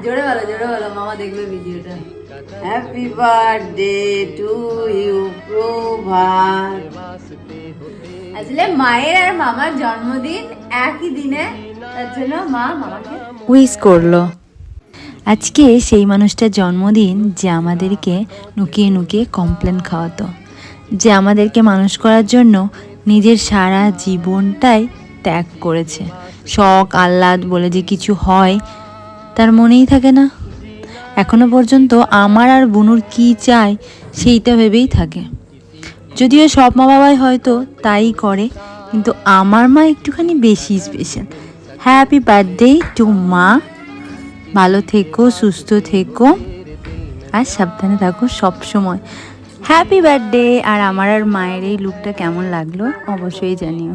জোরে বলো মামা দেখবে ভিডিওটা। হ্যাপি বার্থডে টু ইউ প্রভাত। আসলে মায়ের আর মামার জন্মদিন একই দিনে, তার জন্য মা মামাকে উইশ করলো। আজকে সেই মানুষটার জন্মদিন যে আমাদেরকে নুকিয়ে নুকিয়ে কমপ্লেন খাওয়াতো, যে আমাদেরকে মানুষ করার জন্য নিজের সারা জীবনটাই ত্যাগ করেছে। শখ আহ্লাদ বলে যে কিছু হয় তার মনেই থাকে না। এখনো পর্যন্ত আমার আর বুনুর কি চাই সেইটা ভেবেই থাকে। যদিও সব মা বাবাই হয়তো তাই করে, কিন্তু আমার মা একটুখানি বেশি স্পেশাল। হ্যাপি বার্থডে টু মা। ভালো থেকো, সুস্থ থেকো আর সাবধানে থাকো সব সময়। Happy birthday. আর আমার আর মায়ের এই লুকটা কেমন লাগলো অবশ্যই জানিও।